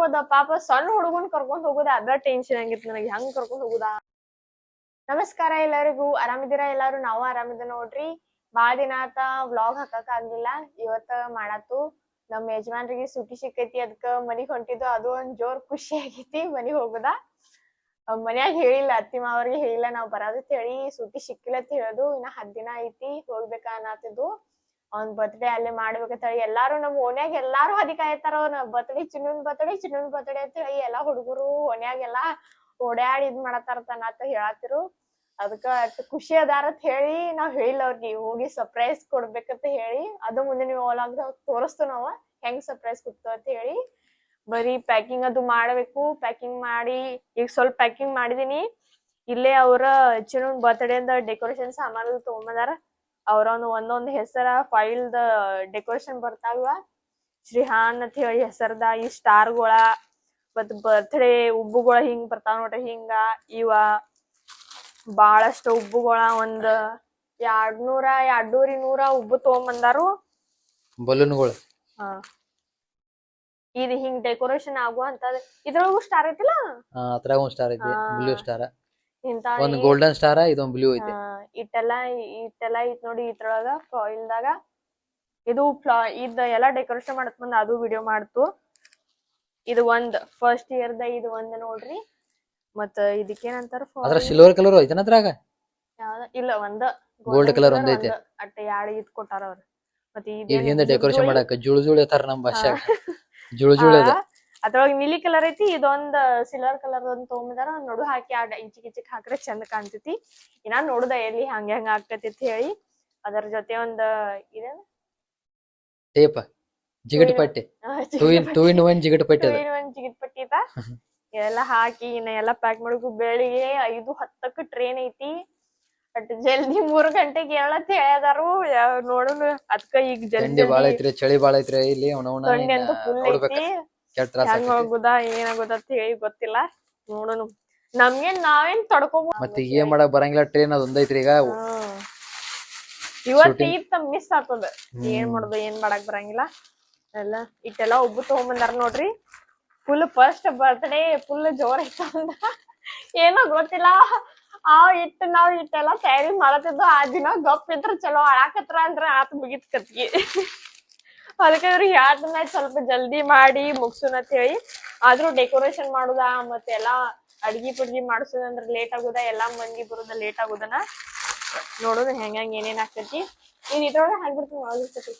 ಹೋದ ಪಾಪ ಸಣ್ಣ ಹುಡುಗನ್ ಕರ್ಕೊಂಡ್ ಹೋಗುದ ಅದ ಟೆನ್ಷನ್ ಆಗಿತ್ತು ನನಗೆ ಹೆಂಗ್ ಕರ್ಕೊಂಡ್ ಹೋಗುದಾ. ನಮಸ್ಕಾರ ಎಲ್ಲರಿಗೂ, ಆರಾಮಿದ್ದೀರಾ ಎಲ್ಲಾರು? ನಾವು ಆರಾಮಿದ್ದ ನೋಡ್ರಿ. ಬಾಳ ದಿನ ಆತ ವ್ಲಾಗ್ ಹಾಕಕ್ ಆಗ್ಲಿಲ್ಲ, ಇವತ್ತ ಮಾಡತ್ತು. ನಮ್ ಯಜಮಾನ್ರಿಗೆ ಸುಟಿ ಸಿಕ್ಕೈತಿ, ಅದಕ್ಕ ಮನಿಗ್ ಹೊಂಟಿದ್ದು. ಅದು ಒಂದ್ ಜೋರ್ ಖುಷಿ ಆಗೈತಿ ಮನಿಗ್ ಹೋಗುದ. ಮನ್ಯಾಗ ಹೇಳಿಲ್ಲ, ಅತ್ತಿ ಮಾವರ್ಗೆ ಹೇಳಿಲ್ಲ ನಾವ್ ಬರೋದತ್ ಹೇಳಿ. ಸುಟಿ ಸಿಕ್ಕಿಲ್ಲ ಅಂತ ಹೇಳೋದು. ಇನ್ನ 10 ದಿನ ಐತಿ ಹೋಗ್ಬೇಕ ಅನ್ನತ್ತಿದ್ದು. ಅವ್ನ್ ಬರ್ತ್ಡೇ ಅಲ್ಲೇ ಮಾಡ್ಬೇಕಂತ ಹೇಳಿ ಎಲ್ಲಾರು ನಮ್ ಓನ್ಯಾಗ ಎಲ್ಲಾರು ಹದಿ ಕಾಯ್ತಾರ. ಅವ್ನ ಬರ್ತ್ಡೇ ಚಿನ್ನೂನ್ ಬರ್ತ್ಡೇ ಅಂತ ಹೇಳಿ ಎಲ್ಲಾ ಹುಡುಗರು ಓನ್ಯಾಗೆಲ್ಲಾ ಓಡ್ಯಾಡಿ ಇದ್ ಮಾಡತಾರ ಅಂತ ಹೇಳತ್ತಿರು. ಅದಕ್ಕ ಅಷ್ಟ್ ಖುಷಿ ಅದಾರತ್ ಹೇಳಿ ನಾವ್ ಹೇಳಿಲ್ಲ ಅವ್ರಿಗೆ, ಹೋಗಿ ಸರ್ಪ್ರೈಸ್ ಕೊಡ್ಬೇಕಂತ ಹೇಳಿ. ಅದು ಮುಂದೆ ನೀವು ಒಳಗ ತೋರಿಸ್ತು ನಾವ ಹೆಂಗ್ ಸರ್ಪ್ರೈಸ್ ಕೊಡ್ತು ಅಂತ ಹೇಳಿ. ಬರೀ ಪ್ಯಾಕಿಂಗ್ ಅದು ಮಾಡ್ಬೇಕು. ಪ್ಯಾಕಿಂಗ್ ಮಾಡಿ ಈಗ ಸ್ವಲ್ಪ ಪ್ಯಾಕಿಂಗ್ ಮಾಡಿದೀನಿ. ಇಲ್ಲೇ ಅವ್ರ ಚಿನ್ನೂನ್ ಬರ್ತ್ಡೇ ಅಂದ ಡೆಕೋರೇಷನ್ ಸಾಮಾನು ತಗೊಂಬಂದಾರ. ಅವ್ರೊಂದು ಒಂದೊಂದ್ ಹೆಸರ ಫೈಲ್ದ ಡೆಕೋರೇಷನ್ ಬರ್ತಾವ. ಶ್ರೀಹಾನ್ ಅಂತ ಹೇಳಿ ಹೆಸರ್ದ ಈ ಸ್ಟಾರ್ಗಳ ಮತ್ ಬರ್ತ್ಡೇ ಉಬ್ಬುಗಳ ಹಿಂಗ್ ಬರ್ತಾವ ನೋಡ್ರಿ. ಹಿಂಗ ಇವ ಬಾಳಷ್ಟು ಉಬ್ಬುಗಳ ಒಂದ್ 200-200 ಉಬ್ಬು ತಗೊಂಬಂದಾರು. ಬಲೂನ್ಗಳು ಹಾ, ಇದು ಹಿಂಗ್ ಡೆಕೋರೇಷನ್ ಆಗುವ ಅಂತದ. ಇದ್ರೊಳಗೂ ಸ್ಟಾರ್ ಐತಿಲ್ಲ, ಅದ್ರಾಗ ಒಂದ್ ಸ್ಟಾರ್ ಐತಿ, ಬ್ಲೂ ಸ್ಟಾರ್, ಇಂತ ಒಂದ್ ಗೋಲ್ಡನ್ ಸ್ಟಾರ್, ಇದೊಂದ್ ಬ್ಲೂ ಐತಿ. ಇಟ್ಟೆಲ್ಲಾ ಐತ್ ನೋಡಿ ಇದ್ರೊಳಗ ಫಾಯಿಲ್ದಾಗ. ಇದು ಇದ್ ಎಲ್ಲಾ ಡೆಕೋರೇಷನ್ ಮಾಡತ್ ಬಂದ ಅದು ವಿಡಿಯೋ ಮಾಡ್ತು. ಇದು ಒಂದ್ ಫಸ್ಟ್ ಇಯರ್ದ ಇದು ಒಂದ್ ನೋಡ್ರಿ. ಮತ್ತ ಇದಕ್ಕೇನಂತಾರ ಅದ್ರ ಸಿಲ್ವರ್ ಕಲರ್ ಐತನ ಅದ್ರಾಗ? ಇಲ್ಲ, ಒಂದ ಗೋಲ್ಡ್ ಕಲರ್ ಒಂದ್ ಐತಿ. ಅಟ್ಟ 2 ಇದ್ ಕೊಟ್ಟಾರ ಅವ್ರ. ಮತ್ತೆ ಹಿಂದೆ ಡೆಕೋರೇಷನ್ ಮಾಡಾಕ ಜುಳು ಎತ್ತಾರ ನಮ್ ಭಾಷಾಗ. ಜುಳು ಅದ. ಅದ್ರೊಳಗ ನೀಲಿ ಕಲರ್ ಐತಿ. ಇದೊಂದ್ ಸಿಲ್ವರ್ ಕಲರ್ ಒಂದ್ ತಗೊಂಬಂದಾರ. ನೋಡು ಹಾಕಿ ಇಂಚಿಕ್ ಹಾಕ್ರೆ ಚಂದ ಕಾಣ್ತೈತಿ. ಇನ್ನ ನೋಡುದ ಎಲ್ಲಿ ಹಂಗ ಆಗ್ತೈತಿ ಅಂತ ಹೇಳಿ. ಅದರ ಜೊತೆ ಒಂದ್ ಇದೇನ ಟೇಪ್, ಜಿಗಟ್ ಪಟ್ಟಿ, 2-in-1 ಜಿಗಟ್ ಪಟ್ಟಿ ಅದ. 2-in-1 ಜಿಗಟ್ ಪಟ್ಟಿ ಐತ. ಇದೆಲ್ಲಾ ಹಾಕಿ ಇನ್ನ ಎಲ್ಲಾ ಪ್ಯಾಕ್ ಮಾಡ್ಬೇಕು. ಬೆಳಿಗ್ಗೆ 5:10ಕ್ಕೆ ಟ್ರೈನ್ ಐತಿ. ಬಟ್ ಜಲ್ದಿ 3 ಗಂಟೆಗೆ ಹೇಳತ್ ಹೇಳ್ಯಾರು. ನೋಡೋಣ ಅದಕ್ಕ ಈಗ ಜಲ್ದಿ ಬಾಳ ಐತ್ರಿ, ಚಳಿ ಬಾಳ ಐತ್ರಿ ಇಲ್ಲಿ. ಥಂಡಿ ಅಂತೂ ಫುಲ್ ಐತಿ. ಹೆಂಗ್ ಹೋಗುದಾ ಏನಾಗುದ ಅಂತ ಹೇಳಿ ಗೊತ್ತಿಲ್ಲ. ನೋಡೋಣ, ನಾವೇನ್ ತಡ್ಕೋಬಹುದು. ಮತ್ತೆ ಏನ್ ಮಾಡಕ್ ಬರಂಗಿಲ್ಲ, ಟ್ರೈನ್ ಅದ್ ಒಂದೈತ್ರಿ ಈಗ. ಇವತ್ತು ಮಿಸ್ ಆಗ್ತದ. ಏನ್ ಮಾಡುದು, ಏನ್ ಮಾಡಕ್ ಬರಂಗಿಲ್ಲ. ಎಲ್ಲ ಇಟ್ಟೆಲ್ಲಾ ಒಬ್ಬ ತಗೊಂಬಂದಾರ ನೋಡ್ರಿ. ಫುಲ್ ಫಸ್ಟ್ ಬರ್ತ್ಡೇ ಫುಲ್ ಜೋರ್ ಐತ. ಏನೋ ಗೊತ್ತಿಲ್ಲ. ನಾವ್ ಇಟ್ಟೆಲ್ಲಾ ತಯಾರಿ ಮಾಡತ್ತಿದ್ದು. ಆ ದಿನ ಗಪ್ ಇದ್ರ ಚಲೋ, ಅಳಾಕತ್ರ ಅಂದ್ರ ಆತ್ ಮುಗಿತ್ ಕತ್ಗಿ. ಅದಕ್ಕೆ ಇವ್ರಿಗೆ ಹೇಳ್ತನ ಸ್ವಲ್ಪ ಜಲ್ದಿ ಮಾಡಿ ಮುಗ್ಸುನ್ ಅಂತ ಹೇಳಿ. ಆದ್ರೂ ಡೆಕೋರೇಷನ್ ಮಾಡುದ ಮತ್ತೆ ಎಲ್ಲಾ ಅಡ್ಗಿ ಪಡ್ಗಿ ಮಾಡ್ಸೋದಂದ್ರ ಲೇಟ್ ಆಗುದ. ಎಲ್ಲಾ ಮಂದಿ ಬರುದ ಲೇಟ್ ಆಗುದನ. ನೋಡುದು ಹೆಂಗ್ ಏನೇನ್ ಆಗ್ತೈತಿ. ನೀನ್ ಇದ್ರೊಳಗ ಹಾಕ್ಬಿಡ್ತೀನಿ ಒಳಗಿರ್ತೈತಿ.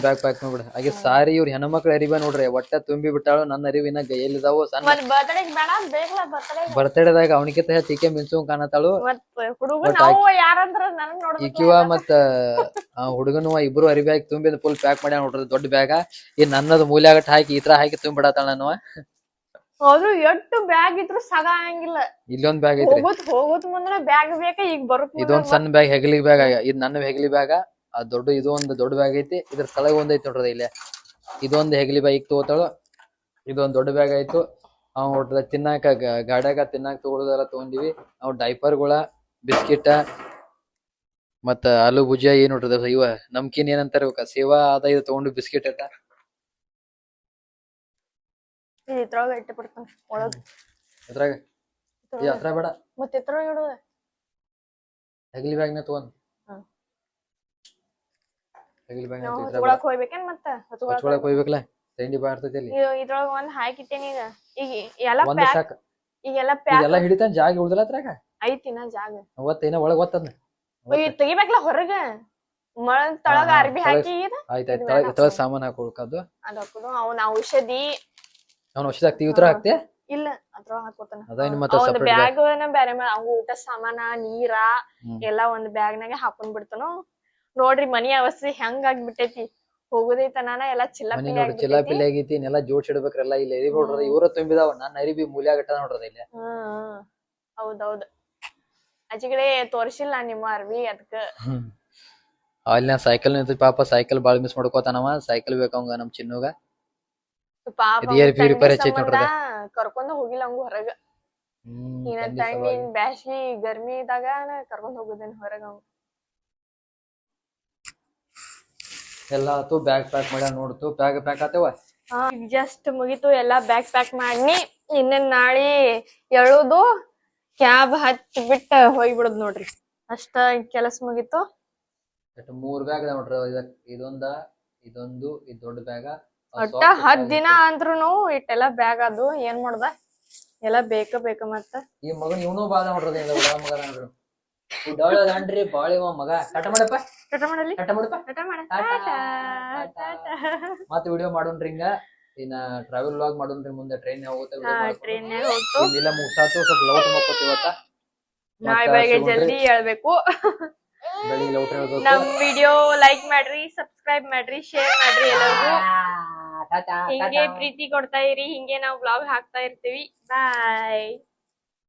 Bag pack ಮಾಡ್ಬಿಡ. ಹಾಗೆ ಸಾರಿ ಇವ್ರ ಹೆಣ್ಮಕ್ಳ ಅರಿಬ ನೋಡ್ರಿ, ಒಟ್ಟ ತುಂಬಿ ಬಿಟ್ಟಾಳು. ನನ್ನ ಅರಿವಿನ ಎಲ್ಲಿದಾವು ಸಣ್ಣ ಬರ್ತಡೇದಾಗ ಅವನಿಕಿತ ಹೆಚ್ಚಿಕೆ ಮಿಂಚು ಕಾಣತಾಳು. ಈಕಿವ ಮತ್ತ ಹುಡುಗನು ಇಬ್ರು ಅರಿಬಿ ಹಾಕಿ ತುಂಬಿ ಫುಲ್ ಪ್ಯಾಕ್ ಮಾಡ್ಯಾನ ನೋಡ್ರಿ. ದೊಡ್ಡ ಬ್ಯಾಗ ಈ ನನ್ನದು ಮೂಲ್ಯಾಗಟ್ ಹಾಕಿ ಈ ತರ ಹಾಕಿ ತುಂಬಿ ಬಿಡತಾಳ. ನಾನು ಹೌದು, ಎಷ್ಟು ಬ್ಯಾಗ್ ಇದ್ರು ಸಾಗಂಗಿಲ್ಲ. ಇಲ್ಲೊಂದ್ ಬ್ಯಾಗ್ ಐತ್ರಿ, ಹೋಗುತ್ ಮುಂದೆ ಬ್ಯಾಗ್ ಬೇಕ. ಈಗ ಬರುತ್ತ ಇದೊಂದ್ ಸಣ್ಣ ಬ್ಯಾಗ್, ಹೆಗಲಿ ಬ್ಯಾಗ್. ಇದ್ ನನ್ನ ಹೆಗಲಿ ಬ್ಯಾಗ. ಆ ದೊಡ್ಡ ಇದು ಒಂದು ದೊಡ್ಡ ಬ್ಯಾಗ್ ಐತಿ. ಇದ್ರ ತಳಗ ಒಂದ್ ಐತಿ ನೋಡ್ರಿ ಇಲ್ಲೇ. ಇದೊಂದ್ ಹೆಗಲಿ ಬ್ಯಾಗ್ ಈಗ ತಗೋತಾಳು. ಇದೊಂದ್ ದೊಡ್ಡ ಬ್ಯಾಗ್ ಆಯ್ತು. ನೋಡ್ರಿ ತಿನ್ನಾಕ ಗಾಡ್ಯಾಗ ತಿನ್ನಾಕ ತಗೊಳೋದೆಲ್ಲ ತಗೊಂಡಿವಿ. ಅವ್ ಡೈಪರ್ಗಳ, ಬಿಸ್ಕಿಟ, ಮತ್ತ ಆಲೂ ಭುಜಿಯಾ ಏನ್ ನೋಡ್ರಿ ಇವ ನಮ್ಕಿನ್ ಏನಂತಾರ ಸೇವಾ ಅದ ಇದು ತಗೊಂಡು ಬಿಸ್ಕಿಟ್ ಐತ. ಇದ್ರೊಳಗ ಇಟ್ಟು ಬಿಡ್ತಾನ ಒಳಗ. ಅದ್ರಾಗ ಅತ್ರ ಬೇಡ, ಮತ್ತೆ ಇದ್ರೊಳಗ ಇಡುದ. ಹೆಗಲಿ ಬ್ಯಾಗ್ನ ತಗೊಂಡ್ ಹೆಗಲಿ ಬ್ಯಾಗ್ ಹೊತ್ಕೊಳಕ್ ಹೋಗ್ಬೇಕೇನ್? ಮತ್ತ ಹೊತ್ಕೊಳಕ್ ಹೋಗ್ಬೇಕಲ್ಲ, ತಿಂಡಿ ಬಾ ಇರ್ತೈತಿ ಅಲ್ಲಿ. ಇದ್ರೊಳಗ ಒಂದ್ ಹಾಕಿಟ್ಟೇನಿ. ಈಗ ಎಲ್ಲಾ ಪ್ಯಾಕ್, ಈಗೆಲ್ಲಾ ಎಲ್ಲ ಹಿಡಿತಾನ. ಜಾಗ ಉಳ್ದಲ್ಲ ಅದ್ರಾಗ ಐತಿನ ಜಾಗ. ಒತ್ತೇನ ಒಳಗ ಒತ್ತದ್ನ ತೆಗಿಬೇಕಲ್ಲ ಹೊರಗ. ಮಳ್ ತಳಗ ಅರ್ಬಿ ಹಾಕಿ ಆಯ್ತಾಯ್ತು. ತಳಗ ಸಾಮಾನ್ ಹಾಕೊಳ್ಕದು. ಅದ್ ಹಾಕುದು. ಅವ್ನ ಔಷಧಿ ಹಾಕ್ತಿ ಇವ್ರ ಹಾಕ್ತಿ ಇಲ್ಲ ಅದ್ರೊಳಗ ಹಾಕೋತಾನ. ಒಂದ್ ಬ್ಯಾಗ್ ಬ್ಯಾರೆ ಅವ್ ಊಟ ಸಾಮಾನ, ನೀರ ಎಲ್ಲಾ ಒಂದ್ ಬ್ಯಾಗ್ನಾಗ ಹಾಕೊಂಡ್ ಬಿಡ್ತಾನು. ನೋಡ್ರಿ ಮನಿ ಅವಸ್ಥೆ ಹೆಂಗ್ ಆಗ್ಬಿಟ್ಟೈತಿ. ಹೋಗುದೈತನಾನ ಎಲ್ಲಾ ಚಿಲ್ಲಾಪಿಲ್ಲಿ ಆಗೈತಿ. ನೆಲ್ಲ ಜೋಡ್ಸಿಡ್ಬೇಕ್ರೆಲ್ಲಾ. ಇಲ್ಲಿ ಅರಿಬಿ ನೋಡ್ರಿ ಇವ್ರ ತುಂಬಿದಾವ. ನನ್ನ ಅರಿಬಿ ಮೂಲ್ಯಾಗಟ್ಟ ನೋಡ್ರದ ಇಲ್ಲಿ. ಹೌದೌದ್. ಆಚೆಕಡೆ ತೋರ್ಸಿಲ್ಲ ನಿಮ್ಮ ಅರ್ವಿ. ಅದಕ್ಕ ಅಲ್ಲಿ ನಾ ಸೈಕಲ್ ನಿಂತ ಪಾಪ ಸೈಕಲ್ ಬಾಳ್ ಮಿಸ್ ಮಾಡ್ಕೋತಾನವ. ಸೈಕಲ್ ಬೇಕಂಗ ನಮ್ ಚಿನ್ನುಗ. ಕರ್ಕೊಂಡ ಹೋಗಿಲ್ಲ ಅವಂಗ ಹೊರಗ. ಬ್ಯಾಸ್ಗಿ ಗರ್ಮಿ ಇದ್ದಾಗ ಕರ್ಕೊಂಡ್ ಹೋಗುದೇನ್ ಹೊರಗ. ಅವ್ ಎಲ್ಲಾ ಆತು. ಬ್ಯಾಗ್ ಪ್ಯಾಕ್ ಮಾಡ್ಯಾನ ನೋಡ್ತು. ಬ್ಯಾಗ್ ಪ್ಯಾಕ್ ಆತೇವ. ಜಸ್ಟ್ ಮುಗಿತು ಎಲ್ಲಾ ಬ್ಯಾಗ್ ಪ್ಯಾಕ್ ಮಾಡಿ ಇನ್ನೇನ್ ನಾಳೆ ಎಳುದು ಕ್ಯಾಬ್ ಹತ್ತಿ ಬಿಟ್ಟ ಹೋಗ್ಬಿಡುದ್ ನೋಡ್ರಿ ಅಷ್ಟ ಕೆಲಸ ಮುಗಿತು. 3 ಬ್ಯಾಗ್ ನೋಡ್ರಿ ಇದೊಂದು ಇದು ದೊಡ್ಡ ಬ್ಯಾಗ ಒಟ್ಟ 10 ದಿನ ಅಂದ್ರುನು ಇಟ್ಟೆಲ್ಲಾ ಬ್ಯಾಗ್ ಅದು ಏನ್ ಮಾಡ್ದ ಎಲ್ಲಾ ಬೇಕ ಮತ್ತ ಈ ಮಗನ್ ಇವನು ಬಾಳ ನೋಡ್ರಿ ಮಗ ನೋಡ್ರಿ ಉಡಾಳದನ್ರಿ ಬಾಳಿ ಮಗ ಕಟ ಮಾಡಪ್ಪ ಮತ್ತ ವಿಡಿಯೋ ಮಾಡೋಣ್ರಿ ಹಿಂಗ ಇನ್ನ ಟ್ರಾವೆಲ್ ವ್ಲಾಗ್ ಮಾಡೋಣ್ರಿ ಮುಂದೆ ಟ್ರೈನ್ ಹೋಗುತ್ತೆ ಇಲ್ಲ ಮುಗ್ಸಾತು ಸ್ವಲ್ಪ ಲೌಟ್ ಮಕ್ಕೋತಿ ಇವತ್ತ ನಾಳೆ ಬೆಳಗ್ಗೆ ಜಲ್ದಿ ಹೇಳ್ಬೇಕು. ಬೆಳಿಗ್ಗೆ ಲೌಟ್ ಹೇಳ್ಬೇಕು. ನಮ್ ವಿಡಿಯೋ ಲೈಕ್ ಮಾಡ್ರಿ, ಸಬ್ಸ್ಕ್ರೈಬ್ ಮಾಡ್ರಿ, ಶೇರ್ ಮಾಡ್ರಿ ಎಲ್ಲರಿಗೂ. ಹಿಂಗೆ ಪ್ರೀತಿ ಕೊಡ್ತಾ ಇರಿ, ಹಿಂಗೆ ನಾವು ವ್ಲಾಗ್ ಹಾಕ್ತಾ ಇರ್ತೀವಿ. ಬಾಯ್.